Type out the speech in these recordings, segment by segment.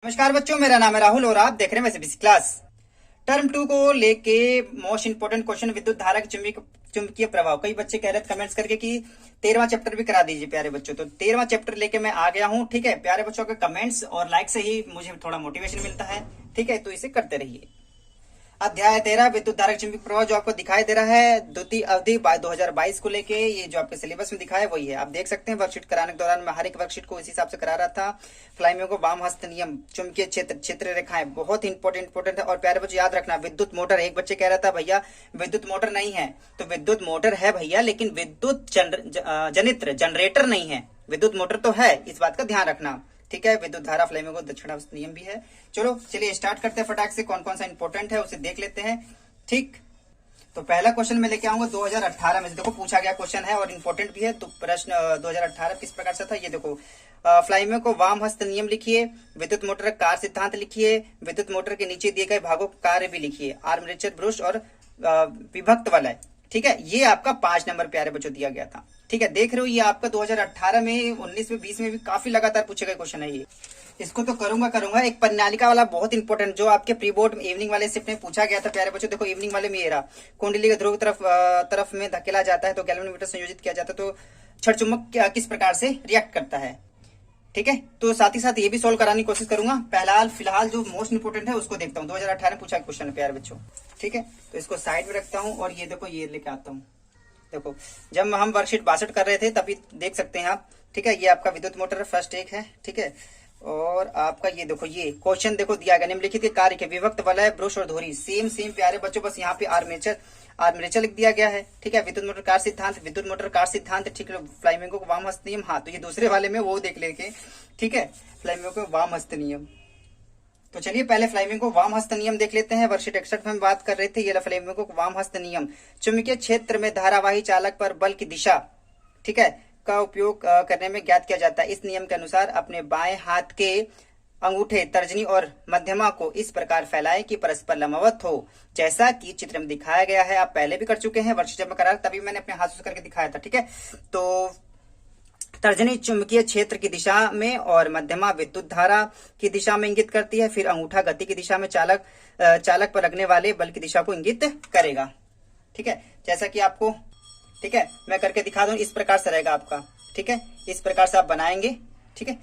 नमस्कार बच्चों, मेरा नाम है राहुल और आप देख रहे हैं वैसे क्लास। टर्म 2 को लेके मोस्ट इंपोर्टेंट क्वेश्चन विद्युत धारा के चुंबकीय प्रभाव। कई बच्चे कह रहे थे कमेंट्स करके कि 13वां चैप्टर भी करा दीजिए प्यारे बच्चों। तो 13वां चैप्टर लेके मैं आ गया हूं। ठीक है प्यारे बच्चों, के कमेंट्स और लाइक से ही मुझे थोड़ा मोटिवेशन मिलता है। ठीक है, तो इसे करते रहिए। अध्याय 13 विद्युत धारा चुंबकीय प्रभाव जो आपको दिखाई दे रहा है द्वितीय अवधि 2022 को लेके, ये जो आपके सिलेबस में दिखा है वही है। आप देख सकते हैं वर्कशीट कराने के दौरान मैं हर एक वर्कशीट को इस हिसाब से करा रहा था। फ्लाइमिंग को वाम हस्त नियम, चुंबकीय क्षेत्र रेखाएं बहुत ही इंपॉर्टेंट है। और प्यारे बच्चों याद रखना, विद्युत मोटर, एक बच्चे कह रहा था भैया विद्युत मोटर नहीं है, तो विद्युत मोटर है भैया, लेकिन विद्युत जनित्र जनरेटर नहीं है। विद्युत मोटर तो है, इस बात का ध्यान रखना। ठीक है, विद्युत धारा फ्लाइमिंग दक्षिणावर्त नियम भी है। चलिए स्टार्ट करते हैं फटाक से। कौन कौन सा इंपॉर्टेंट है उसे देख लेते हैं। ठीक, तो पहला क्वेश्चन मैं लेके आऊंगा 2018 में से। देखो पूछा गया क्वेश्चन है और इंपॉर्टेंट भी है। तो प्रश्न 2018 किस प्रकार से था ये देखो। फ्लाइमिंग को वाम हस्त नियम लिखिए, विद्युत मोटर कार्य सिद्धांत लिखिए, विद्युत मोटर के नीचे दिए गए भागों का कार्य भी लिखिए, आर्मेचर ब्रश और विभक्त वलय। ठीक है, ये आपका 5 नंबर प्यारे बच्चों दिया गया था। ठीक है, देख रहे हो ये आपका 2018 में, 19 में, 20 में भी काफी लगातार पूछे गए क्वेश्चन है ये। इसको तो करूंगा। एक प्रणालिका वाला बहुत इंपॉर्टेंट जो आपके प्री बोर्ड इवनिंग वाले शिफ्ट में पूछा गया था प्यारे बच्चों। देखो इवनिंग वाले में ये रहा, कुंडली के ध्रुव तरफ में धकेला जाता है तो गैल्वेनोमीटर संयोजित किया जाता है, तो क्षण चुंबक किस प्रकार से रिएक्ट करता है। ठीक है, तो साथ ही साथ ये भी सोल्व कराने की कोशिश करूंगा। फिलहाल जो मोस्ट इंपोर्टेंट है उसको देखता हूँ। 2018 में पूछा क्वेश्चन है प्यारे बच्चों। ठीक है, तो इसको साइड में रखता हूँ और ये देखो ये लेके आता हूँ। देखो जब हम वर्कशीट 62 कर रहे थे तभी देख सकते हैं आप। ठीक है, ये आपका विद्युत मोटर फर्स्ट एक है। ठीक है, और आपका ये देखो ये क्वेश्चन देखो दिया गया, निम्नलिखित के कार्य के विभक्त वलय ब्रश और धुरी। सेम प्यारे बच्चों, बस यहाँ पे आर्मेचर लिख दिया गया है। ठीक है, विद्युत मोटर कार्य सिद्धांत। ठीक है, फ्लाइमिंगो को वाम हस्त नियम। हाँ, तो ये दूसरे वाले में वो देख लेके। ठीक है, फ्लाइमिंगो को वाम हस्त नियम। तो चलिए पहले फ्लाइमिंग को वाम हस्त नियम देख लेते हैं। वर्कशीट 61 में हम बात कर रहे थे, ये फ्लाइमिंग को वाम हस्त नियम। चुंबकीय क्षेत्र में धारावाही चालक पर बल की दिशा, ठीक है, का उपयोग करने में ज्ञात किया जाता है। इस नियम के अनुसार अपने बाएं हाथ के अंगूठे, तर्जनी और मध्यमा को इस प्रकार फैलाएं कि परस्पर लंबवत हो, जैसा कि चित्र में दिखाया गया है। आप पहले भी कर चुके हैं वर्कशीट जब मैं करा तभी मैंने अपने हाथों से करके दिखाया था। ठीक है, तो तर्जनी चुंबकीय क्षेत्र की दिशा में और मध्यमा विद्युत धारा की दिशा में इंगित करती है। फिर अंगूठा गति की दिशा में चालक पर लगने वाले बल की दिशा को इंगित करेगा। ठीक है, जैसा कि आपको, ठीक है, मैं करके दिखा दूं। इस प्रकार से रहेगा आपका। ठीक है, इस प्रकार से आप बनाएंगे। ठीक है,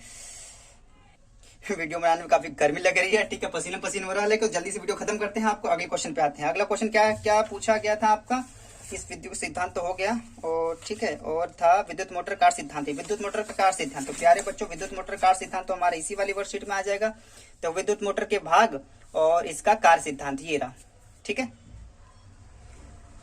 वीडियो बनाने में काफी गर्मी लग रही है। ठीक है, पसीना हो रहा है, लेकिन जल्दी से वीडियो खत्म करते हैं। आपको अगले क्वेश्चन पे आते हैं। अगला क्वेश्चन क्या पूछा गया था आपका। इस विद्युत सिद्धांत तो हो गया, और ठीक है, और था विद्युत मोटर कार सिद्धांत। विद्युत मोटर का कार सिद्धांत, तो प्यारे बच्चों विद्युत मोटर कार सिद्धांत तो हमारे इसी वाली वर्कशीट में आ जाएगा। तो विद्युत मोटर के भाग और इसका कार सिद्धांत ये रहा। ठीक है,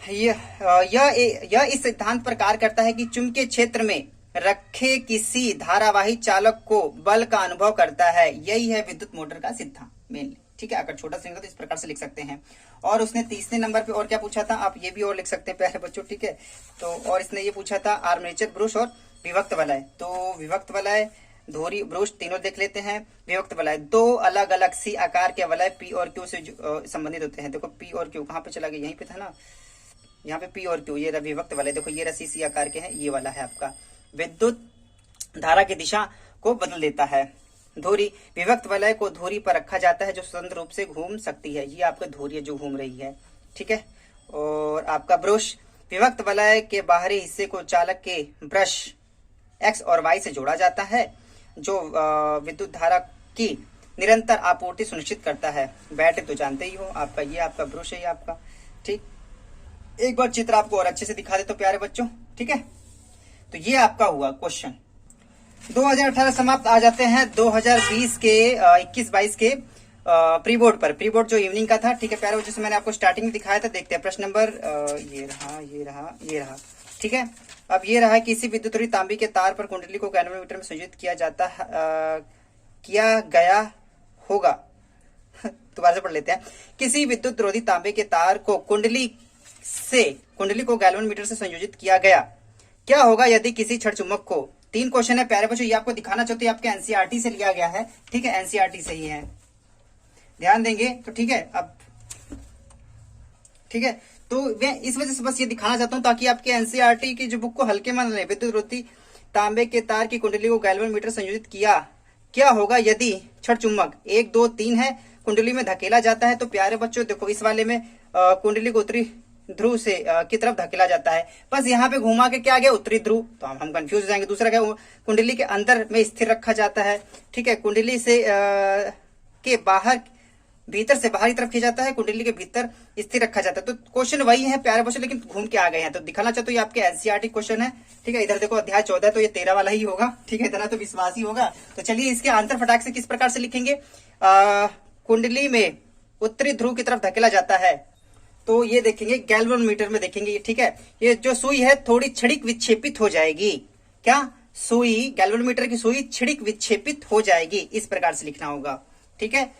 यह इस सिद्धांत पर कार्य करता है कि चुंबकीय क्षेत्र में रखे किसी धारावाही चालक को बल का अनुभव करता है। यही है विद्युत मोटर का सिद्धांत मेनली। ठीक है, अगर छोटा सा तो इस प्रकार से लिख सकते हैं। और उसने तीसरे नंबर पे और क्या पूछा था, आप ये भी और लिख सकते हैं प्यारे बच्चों। ठीक है, तो और इसने ये पूछा था आर्मेचर ब्रश और विभक्त वलय। तो विभक्त वलय, धुरी, ब्रश तीनों देख लेते हैं। विभक्त वलय दो अलग अलग सी आकार के वलय पी और क्यू से संबंधित होते हैं। देखो पी और क्यू कहाँ पे चला गया, यहीं पे था ना, यहाँ पे पी और क्यू, ये विभक्त वलय। देखो ये रसी सी आकार के हैं, ये वाला है आपका। विद्युत धारा की दिशा को बदल देता है। धुरी, विभक्त वलय को धुरी पर रखा जाता है जो स्वतंत्र रूप से घूम सकती है। ये आपका धुरी है जो घूम रही है। ठीक है, और आपका ब्रश, विभक्त वलय के बाहरी हिस्से को चालक के ब्रश एक्स और वाई से जोड़ा जाता है, जो विद्युत धारा की निरंतर आपूर्ति सुनिश्चित करता है। बैटरी तो जानते ही हो आपका, ये आपका ब्रश है, ये आपका। ठीक, एक बार चित्र आपको और अच्छे से दिखा दे तो प्यारे बच्चों। ठीक है, तो ये आपका हुआ क्वेश्चन। 2018 समाप्त। आ जाते हैं 2020 के 21-22 के प्री बोर्ड पर। प्री बोर्ड जो इवनिंग का था। ठीक है प्यारे बच्चों, से मैंने आपको स्टार्टिंग में दिखाया था। देखते हैं प्रश्न नंबर ये रहा। ठीक है, अब ये रहा, किसी विद्युत रोधी तांबे के तार पर कुंडली को गैल्वेनोमीटर में संयोजित किया गया होगा। दोबारा से पढ़ लेते हैं। किसी विद्युत रोधी तांबे के तार को कुंडली को गैल्वेनोमीटर से संयोजित किया गया, क्या होगा यदि किसी क्षण चुंबक को। 3 क्वेश्चन है प्यारे बच्चों, ये आपको दिखाना चाहते हैं, आपके एनसीईआरटी से लिया गया है। ठीक है, एनसीईआरटी से ही है, ध्यान देंगे तो। ठीक है, अब ठीक है, तो मैं इस वजह से बस ये दिखाना चाहता हूं ताकि आपके एनसीईआरटी की जो बुक को हल्के में न ले। विद्युत रोधी तांबे के तार की कुंडली को गैल्वेनोमीटर संयोजित क्या होगा यदि क्षण चुंबक 1 2 3 है, कुंडली में धकेला जाता है। तो प्यारे बच्चों देखो इस वाले में कुंडली को उत्तरी ध्रुव से की तरफ धकेला जाता है, बस यहाँ पे घुमा के क्या आ गया उत्तरी ध्रुव, तो हम कंफ्यूज हो जाएंगे। दूसरा क्या, कुंडली के अंदर में स्थिर रखा जाता है, ठीक है, कुंडली से के बाहर भीतर से बाहरी तरफ खींचा जाता है, कुंडली के भीतर स्थिर रखा जाता है। तो क्वेश्चन वही है प्यारे बच्चों, लेकिन घूम के आ गए हैं। तो दिखाना चाहते हो ये आपके एनसीईआरटी क्वेश्चन है, ठीक है। इधर देखो अध्याय 14 तो ये 13 वाला ही होगा, ठीक है, इतना तो विश्वास ही होगा। तो चलिए इसके आंसर फटाक से किस प्रकार से लिखेंगे। कुंडली में उत्तरी ध्रुव की तरफ धकेला जाता है, तो ये देखेंगे गैल्वेनोमीटर में देखेंगे, ठीक है। ये जो सुई है थोड़ी क्षणिक विक्षेपित हो जाएगी, क्या सुई, गैल्वेनोमीटर की सुई क्षणिक विक्षेपित हो जाएगी, इस प्रकार से लिखना होगा, ठीक है।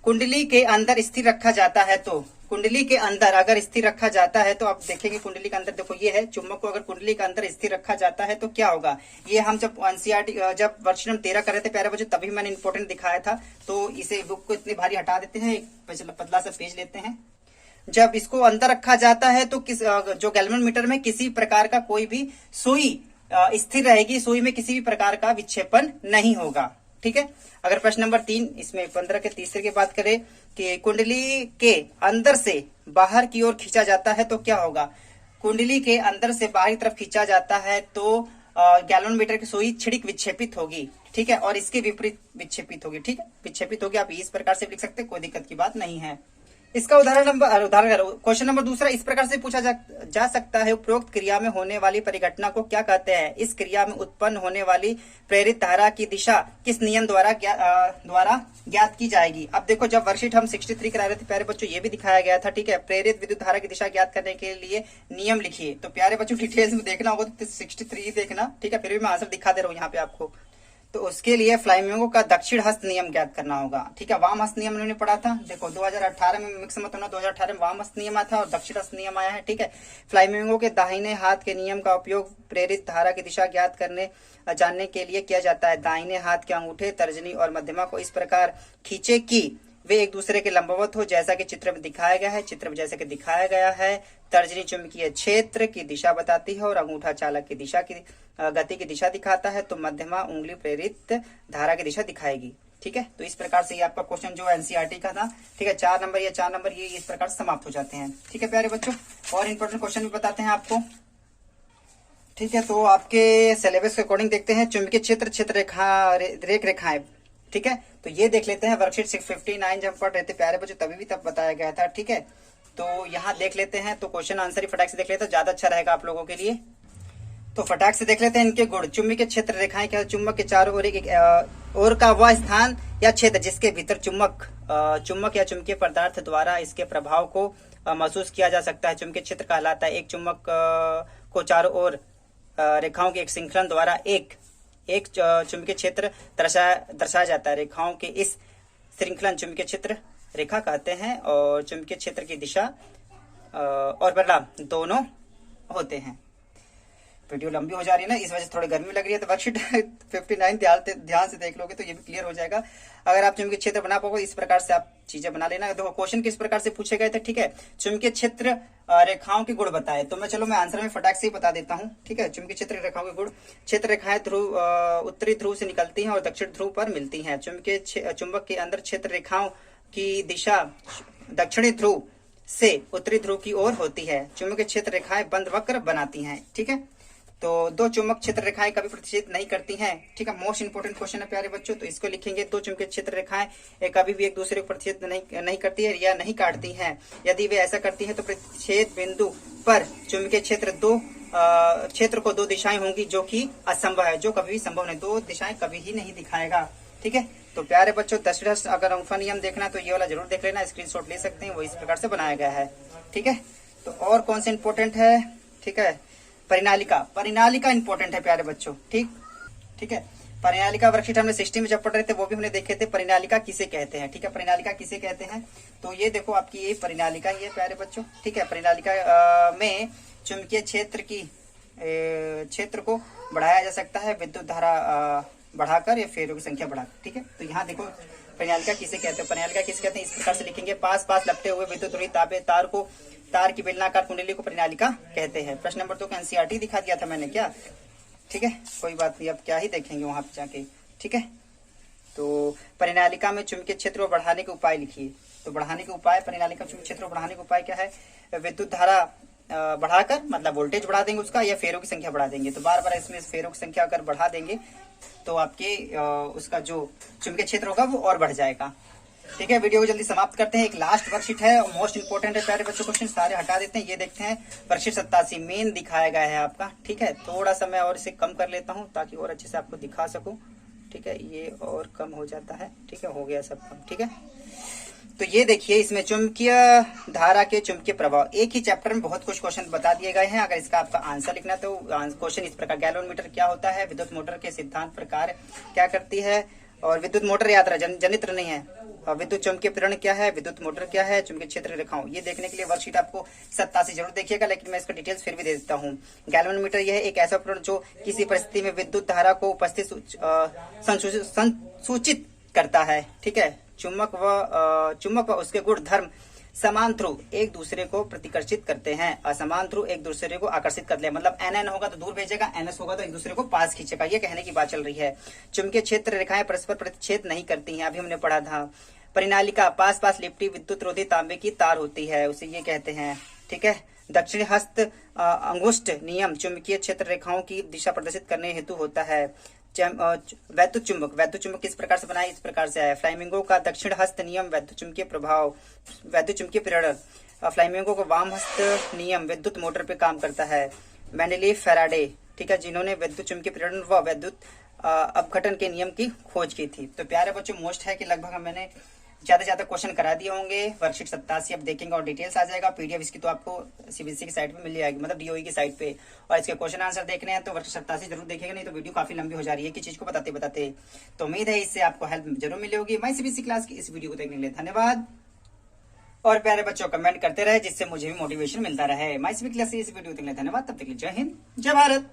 कुंडली के अंदर स्थिर रखा जाता है, तो कुंडली के अंदर अगर स्थिर रखा जाता है तो आप देखेंगे कुंडली के अंदर, देखो ये है चुंबक को अगर कुंडली के अंदर स्थिर रखा जाता है तो क्या होगा। ये हम जब एनसीईआरटी जब वर्ष नंबर 13 कर रहे थे प्यारे बच्चों, तभी मैंने इंपॉर्टेंट दिखाया था। तो इसे बुक को इतनी भारी हटा देते हैं, एक पतला सा पेज लेते हैं। जब इसको अंदर रखा जाता है तो किस जो गैल्वेनोमीटर में किसी प्रकार का कोई भी सुई स्थिर रहेगी, सुई में किसी भी प्रकार का विक्षेपण नहीं होगा, ठीक है। अगर प्रश्न नंबर 3 इसमें 15 के तीसरे की बात करें कि कुंडली के अंदर से बाहर की ओर खींचा जाता है तो क्या होगा। कुंडली के अंदर से बाहरी तरफ खींचा जाता है तो गैल्वेनोमीटर की सुई क्षणिक विक्षेपित होगी, ठीक है, और इसके विपरीत विक्षेपित होगी, ठीक है, विक्षेपित होगी। आप इस प्रकार से लिख सकते हैं, कोई दिक्कत की बात नहीं है। इसका उदाहरण क्वेश्चन नंबर दूसरा इस प्रकार से पूछा जा सकता है, उपरोक्त क्रिया में होने वाली परिघटना को क्या कहते हैं। इस क्रिया में उत्पन्न होने वाली प्रेरित धारा की दिशा किस नियम द्वारा ज्ञात की जाएगी। अब देखो जब वर्कशीट हम 63 करा रहे थे प्यारे बच्चों, ये भी दिखाया गया था, ठीक है। प्रेरित विद्युत धारा की दिशा ज्ञात करने के लिए नियम लिखिए। तो प्यारे बच्चों डिटेल्स में देखना होगा तो 63 देखना, ठीक है, फिर भी मैं आंसर दिखा दे रहा हूँ यहाँ पे आपको। तो उसके लिए फ्लामिंगो का दक्षिण हस्त नियम ज्ञात करना होगा, ठीक है। वाम हस्त नियम उन्होंने पढ़ा था, देखो 2018 में मिक्स मत होना, 2018 में वाम हस्त नियम आया था और दक्षिण हस्त नियम आया है, ठीक है। फ्लामिंगो के दाहिने हाथ के नियम का उपयोग प्रेरित धारा की दिशा ज्ञात करने जानने के लिए किया जाता है। दाहिने हाथ के अंगूठे, तर्जनी और मध्यमा को इस प्रकार खींचे कि वे एक दूसरे के लंबवत हो, जैसा कि चित्र में दिखाया गया है। चित्र में जैसे कि दिखाया गया है, तर्जनी चुंबकीय क्षेत्र की दिशा बताती है और अंगूठा चालक की दिशा की गति की दिशा दिखाता है, तो मध्यमा उंगली प्रेरित धारा की दिशा दिखाएगी, ठीक है। तो इस प्रकार से ये आपका क्वेश्चन जो एनसीईआरटी का था, ठीक है, 4 नंबर, ये 4 नंबर ये इस प्रकार से समाप्त हो जाते हैं, ठीक है प्यारे बच्चों। और इंपॉर्टेंट क्वेश्चन भी बताते हैं आपको, ठीक है। तो आपके सिलेबस के अकॉर्डिंग देखते हैं चुंबकीय क्षेत्र, क्षेत्र रेखा, रेख रेखाएं, ठीक है। तो ये देख लेते हैं वर्कशीट 659 जब पढ़ रहे थे प्यारे बच्चों, तभी भी तब बताया गया था, ठीक है। तो यहाँ देख लेते हैं, तो क्वेश्चन आंसर ही फटाक से देख लेते हैं, ज्यादा अच्छा रहेगा आप लोगों के लिए। तो फटाक से देख लेते हैं इनके गुण। चुंबकीय क्षेत्र रेखाएं क्या, चुंबक के चारों ओर एक और का वह स्थान या क्षेत्र जिसके भीतर चुंबक या चुंबकीय पदार्थ द्वारा इसके प्रभाव को महसूस किया जा सकता है, चुंबकीय क्षेत्र कहलाता है। एक चुंबक को चारों ओर रेखाओं की एक श्रृंखला द्वारा एक चुंबकीय क्षेत्र दर्शाया जाता है। रेखाओं के इस श्रृंखला चुंबकीय क्षेत्र रेखा कहते हैं और चुंबकीय क्षेत्र की दिशा और परिणाम दोनों होते हैं। वीडियो लंबी हो जा रही है ना, इस वजह से थोड़ी गर्मी लग रही है। तो वर्कशीट 59 ध्यान से देख लोगे तो ये भी क्लियर हो जाएगा। अगर आप चुंबकीय क्षेत्र बना पाओगे इस प्रकार से आप चीजें बना लेना। देखो क्वेश्चन किस प्रकार से पूछे गए थे, ठीक है। चुंबकीय क्षेत्र रेखाओं के गुण बताए, तो मैं आंसर में फटाक से ही बता देता हूँ, ठीक है। चुंबकीय क्षेत्र रेखाओं के गुण, क्षेत्र रेखाएं ध्रुव उत्तरी ध्रुव से निकलती हैं और दक्षिण ध्रुव पर मिलती हैं। चुंबक के अंदर क्षेत्र रेखाओं की दिशा दक्षिणी ध्रुव से उत्तरी ध्रुव की ओर होती है। चुंबकीय क्षेत्र रेखाएं बंद वक्र बनाती हैं, ठीक है। तो दो चुंबक क्षेत्र रेखाएं कभी प्रतिच्छेद नहीं करती हैं, ठीक है। मोस्ट इंपोर्टेंट क्वेश्चन है प्यारे बच्चों, तो इसको लिखेंगे। दो चुंबकीय क्षेत्र रेखाएं कभी भी एक दूसरे को प्रतिच्छेद नहीं करती है या नहीं काटती हैं। यदि वे ऐसा करती हैं तो प्रतिच्छेद बिंदु पर चुंबकीय क्षेत्र को दो दिशाएं होंगी जो कि असंभव है, जो कभी भी संभव नहीं, दो दिशाएं कभी ही नहीं दिखाएगा, ठीक है। तो प्यारे बच्चों दशरथ अगर अंगूठा नियम देखना तो ये वाला जरूर देख लेना, स्क्रीनशॉट ले सकते हैं, वो इस प्रकार से बनाया गया है, ठीक है। तो और कौन से इंपोर्टेंट है, ठीक है। परिनालिका इंपॉर्टेंट है प्यारे बच्चों, ठीक है। परिनालिका वर्कशीट हमने 60 में जब पढ़ रहे थे वो भी हमने देखे थे, परिनालिका किसे कहते हैं, ठीक है। परिनालिका किसे कहते हैं, तो ये देखो आपकी ये परिनालिका ही है प्यारे बच्चों, ठीक है। परिनालिका में चुंबकीय क्षेत्र को बढ़ाया जा सकता है विद्युत धारा बढ़ाकर या फेरों की संख्या बढ़ाकर, ठीक है। तो यहाँ देखो परिनालिका किसे कहते हैं, परिनालिका किसे कहते हैं, इस प्रकार से लिखेंगे। पास लपटे हुए विद्युत धुरी तार की बेलनाकार कुंडली को परिनालिका कहते हैं। प्रश्न नंबर 2 का एनसीईआरटी दिखा दिया था मैंने क्या, ठीक है। कोई बात नहीं, अब क्या ही देखेंगे वहां पे जाके, ठीक है। तो परिनालिका में चुंबकीय क्षेत्र को बढ़ाने के उपाय लिखिए। तो बढ़ाने के उपाय, परिनालिका चुंबकीय क्षेत्र को बढ़ाने के उपाय क्या है? विद्युत धारा बढ़ाकर, मतलब वोल्टेज बढ़ा देंगे उसका, या फेरों की संख्या बढ़ा देंगे। तो बार बार इसमें फेरों की संख्या अगर बढ़ा देंगे तो आपके उसका जो चुंबकीय क्षेत्र होगा वो और बढ़ जाएगा। ठीक है, वीडियो को जल्दी समाप्त करते हैं। एक लास्ट वर्कशीट है, मोस्ट इंपोर्टेंट है प्यारे बच्चों। क्वेश्चन सारे हटा देते हैं। ये देखते हैं वर्कशीट 87 मेन दिखाया गया है आपका। ठीक है, थोड़ा सा मैं और इसे कम कर लेता हूँ ताकि और अच्छे से आपको दिखा सकूं। ठीक है, ये और कम हो जाता है। ठीक है, हो गया सब कम। ठीक है, तो ये देखिए, इसमें चुंबकीय धारा के चुंबकीय प्रभाव, एक ही चैप्टर में बहुत कुछ क्वेश्चन बता दिए गए हैं। अगर इसका आपका आंसर लिखना है तो क्वेश्चन इस प्रकार, गैल्वेनोमीटर क्या होता है, विद्युत मोटर के सिद्धांत प्रकार क्या करती है, और विद्युत मोटर याद रहा जनित्र नहीं है, और विद्युत चुंबकीय प्रेरण क्या है, विद्युत मोटर क्या है, चुंबकीय क्षेत्र रेखाओं। ये देखने के लिए वर्कशीट आपको 87 जरूर देखिएगा, लेकिन मैं इसका डिटेल्स फिर भी दे देता हूँ। गैल्वेनोमीटर यह एक ऐसा उपकरण जो किसी परिस्थिति में विद्युत धारा को उपस्थित संसूचित करता है। ठीक है, चुंबक व उसके गुण धर्म समान ध्रुव एक दूसरे को प्रतिकर्षित करते हैं, असमान ध्रुव एक दूसरे को आकर्षित करते हैं। मतलब NN होगा तो दूर भेजेगा, NS होगा तो एक दूसरे को पास खींचेगा। ये कहने की बात चल रही है। चुंबकीय क्षेत्र रेखाएं परस्पर प्रतिच्छेद नहीं करती हैं, अभी हमने पढ़ा था। परिनालिका पास पास लिपटी विद्युत रोधी तांबे की तार होती है, उसे ये कहते हैं। ठीक है, दक्षिणी हस्त अंगुष्ठ नियम चुंबकीय क्षेत्र रेखाओं की दिशा प्रदर्शित करने हेतु होता है। वैद्युत चुंबक किस प्रकार से बना है? इस प्रकार से है। फ्लामिंगो का दक्षिण हस्त नियम वैद्युत चुंबकीय प्रभाव, वैद्युत चुंबकीय प्रेरण। फ्लामिंगो का वाम हस्त नियम विद्युत मोटर पे काम करता है। मेंडेलीव फैराडे, ठीक है, जिन्होंने वैद्युत चुंबकीय प्रेरण व वैद्युत अपघटन के नियम की खोज की थी। तो प्यारे बच्चों, मोस्ट है कि लगभग मैंने ज्यादा से ज्यादा क्वेश्चन करा दिए होंगे। वर्कशीट 87 अब देखेंगे और डिटेल्स आ जाएगा। पीडीएफ इसकी तो आपको सीबीएसई की साइट पे मिल जाएगी, मतलब डीओई की साइट पे। और इसके क्वेश्चन आंसर देखने हैं तो वर्कशीट 87 जरूर देखेगा, नहीं तो वीडियो काफी लंबी हो जा रही है कि चीज को बताते बताते। तो उम्मीद है इससे आपको हेल्प जरूर मिली होगी। मैं सीबीएसई क्लास की इस वीडियो को देखने के लिए धन्यवाद। और प्यारे बच्चों, कमेंट करते रहे जिससे मुझे भी मोटिवेशन मिलता रहे। मैं सीबीएसई क्लास की इस वीडियो को देखने के लिए धन्यवाद। तब तक के लिए जय हिंद, जय भारत।